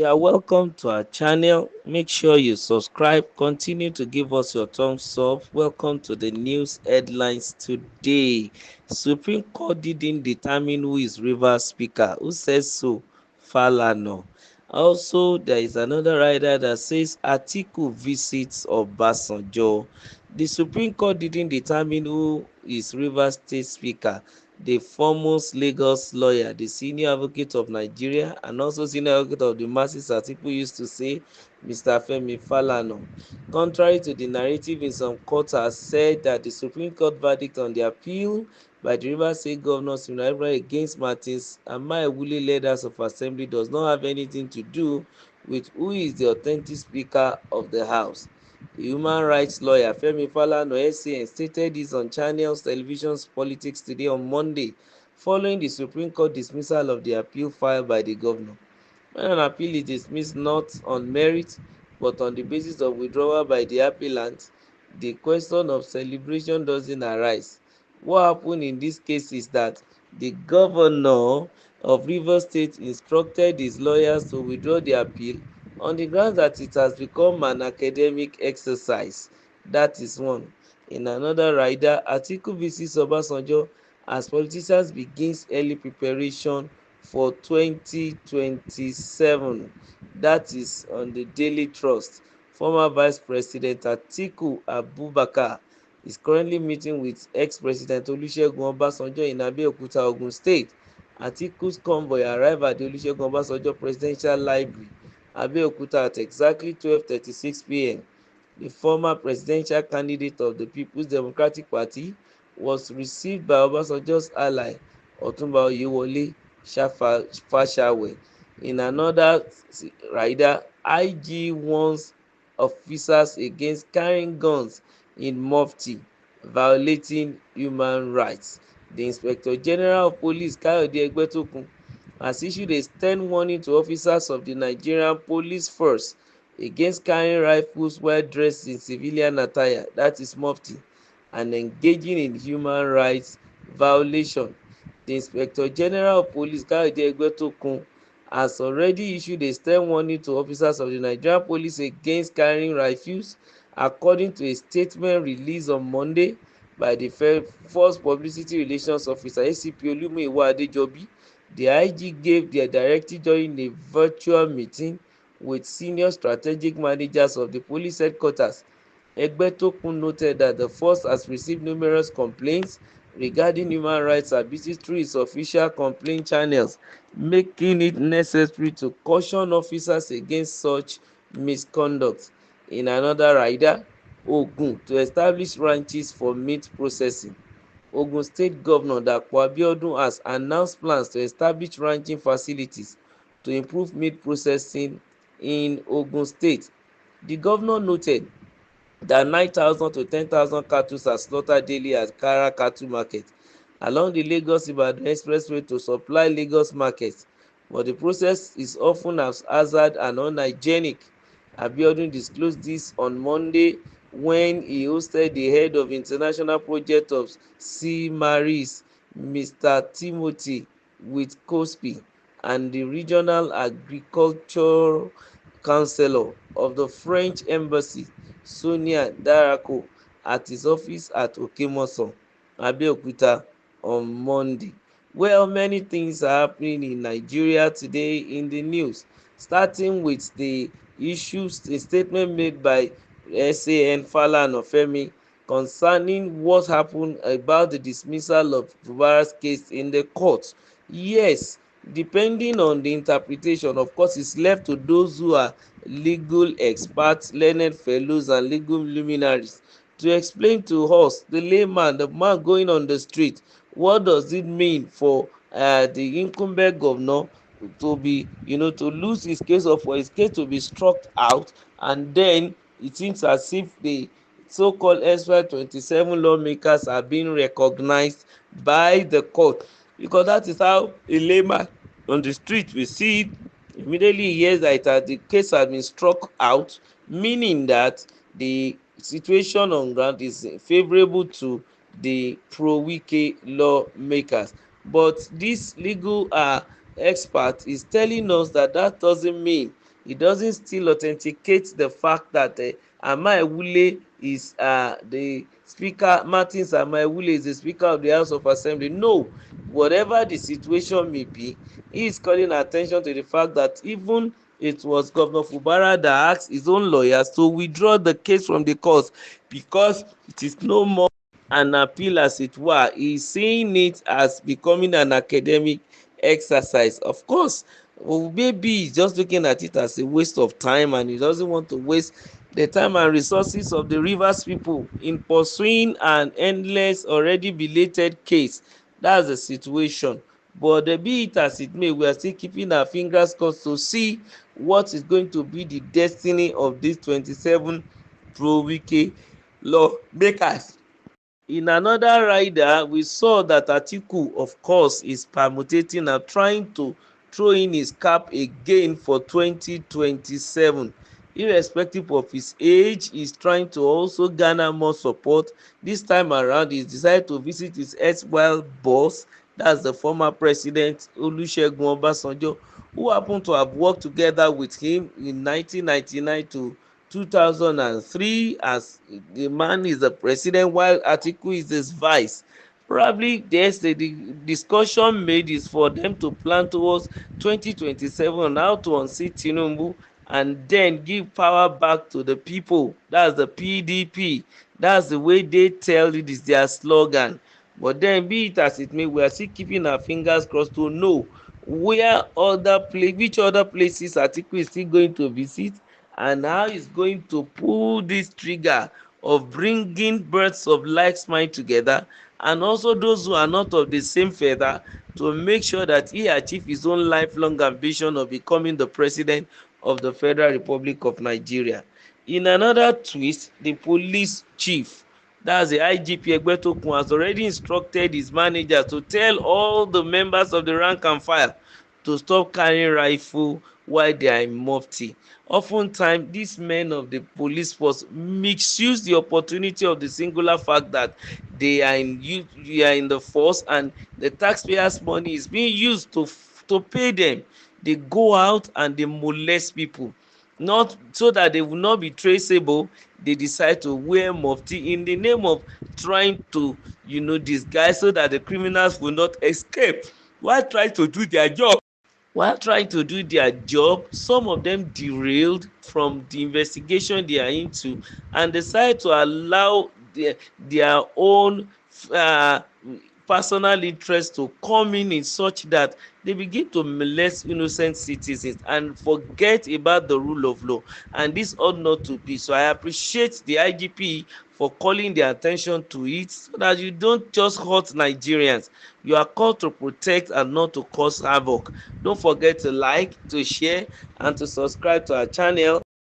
You are welcome to our channel. Make sure you subscribe. Continue to give us your thumbs up. Welcome to the news headlines today. Supreme Court didn't determine who is Rivers Speaker. Who says so? Falana. Also, there is another rider that says Atiku visits Obasanjo. The Supreme Court didn't determine who is Rivers State Speaker. The foremost Lagos lawyer, the senior advocate of Nigeria, and also senior advocate of the masses, as people used to say, Mr. Femi Falana. Contrary to the narrative in some courts, has said that the Supreme Court verdict on the appeal by the Rivers State Governor Siminalayi against Martins Amaewhule led House of Assembly does not have anything to do with who is the authentic Speaker of the House. The human rights lawyer Femi Falana SAN stated this on Channels Television's Politics Today on Monday, following the Supreme Court dismissal of the appeal filed by the governor. When an appeal is dismissed not on merit but on the basis of withdrawal by the appellant, the question of celebration doesn't arise. What happened in this case is that the governor of Rivers State instructed his lawyers to withdraw the appeal on the grounds that it has become an academic exercise. That is one. In another rider, Atiku visits Obasanjo as politicians begins early preparation for 2027. That is on the Daily Trust. Former Vice President Atiku Abubakar is currently meeting with ex-President Olusegun Obasanjo in Abeokuta, Ogun State. Atiku's convoy arrived at the Olusegun Obasanjo Presidential Library, Abeokuta, at exactly 12:36 p.m. The former presidential candidate of the People's Democratic Party was received by Obasanjo's ally, Otunba Oyewole Fashawe. In another rider, IG warns officers against carrying guns in Mufti, violating human rights. The Inspector General of Police, Kayode Egbetokun, has issued a stern warning to officers of the Nigerian Police Force against carrying rifles while dressed in civilian attire, that is Mufti, and engaging in human rights violation. The Inspector General of Police, Kayode Egbetokun, has already issued a stern warning to officers of the Nigerian Police against carrying rifles, according to a statement released on Monday by the Force Publicity Relations Officer ACP Olumuyiwa Adejobi. The IG gave their directive during a virtual meeting with senior strategic managers of the police headquarters. Egbetokun noted that the force has received numerous complaints regarding human rights abuses through its official complaint channels, making it necessary to caution officers against such misconduct. In another rider, Ogun, to establish ranches for meat processing. Ogun State Governor Dapo Abiodun has announced plans to establish ranching facilities to improve meat processing in Ogun State. The governor noted that 9,000 to 10,000 cattle are slaughtered daily at Kara Cattle Market along the Lagos-Ibadan Expressway to supply Lagos markets, but the process is often haphazard and unhygienic. Abiodun disclosed this on Monday when he hosted the head of international project of Sea-Maris, Mr. Timothy Witkowski, and the regional agriculture councillor of the French embassy, Sonia Darako, at his office at Okemosan, Abeokuta, on Monday. Well, many things are happening in Nigeria today in the news, starting with the issues, a statement made by SAN Falana Femi concerning what happened about the dismissal of Fubara's case in the court. Yes, depending on the interpretation, of course, it's left to those who are legal experts, learned fellows, and legal luminaries to explain to us, the layman, the man going on the street, what does it mean for the incumbent governor to be, to lose his case, or for his case to be struck out, and then it seems as if the so-called SY 27 lawmakers are being recognized by the court, because that is how a layman on the street will see it. Immediately he hears that the case has been struck out, meaning that the situation on ground is favourable to the pro-Wike lawmakers. But this legal expert is telling us that that doesn't mean it doesn't still authenticate the fact that Amaewule is the speaker, Martins Amaewule is the speaker of the House of Assembly. No, whatever the situation may be, he is calling attention to the fact that even it was Governor Fubara that asked his own lawyers to withdraw the case from the court because it is no more an appeal, as it were. He is seeing it as becoming an academic exercise. Of course, maybe he's just looking at it as a waste of time, and he doesn't want to waste the time and resources of the Rivers people in pursuing an endless, already belated case. That's the situation. But be it as it may, we are still keeping our fingers crossed to see what is going to be the destiny of these 27 pro-Wike lawmakers. In another rider, we saw that Atiku, of course, is permutating and trying to throw in his cap again for 2027. Irrespective of his age, he's trying to also garner more support. This time around, he's decided to visit his erstwhile boss, that's the former president Olusegun Obasanjo, who happened to have worked together with him in 1999 to 2003, as the man is the president while Atiku is his vice. Probably there's the discussion made is for them to plan towards 2027 on how to unseat Tinubu and then give power back to the people. That's the PDP. That's the way they tell it is their slogan. But then, be it as it may, we are still keeping our fingers crossed to know which other places Atiku is still going to visit, and how he's going to pull this trigger of bringing birds of like mind together, and also those who are not of the same feather, to make sure that he achieves his own lifelong ambition of becoming the president of the Federal Republic of Nigeria. In another twist, the police chief, that's the IGP Egbetokun, has already instructed his manager to tell all the members of the rank and file to stop carrying rifle while they are in mufti. Oftentimes, these men of the police force misuse the opportunity of the singular fact that they are in the force, and the taxpayers' money is being used to pay them. They go out and they molest people, not so that they will not be traceable. They decide to wear mufti in the name of trying to disguise so that the criminals will not escape while trying to do their job. Some of them derailed from the investigation they are into and decide to allow their own uh, personal interest to come in such that they begin to molest innocent citizens and forget about the rule of law, and this ought not to be. So I appreciate the IGP for calling their attention to it, so that you don't just hurt Nigerians. You are called to protect and not to cause havoc. Don't forget to like, to share, and to subscribe to our channel.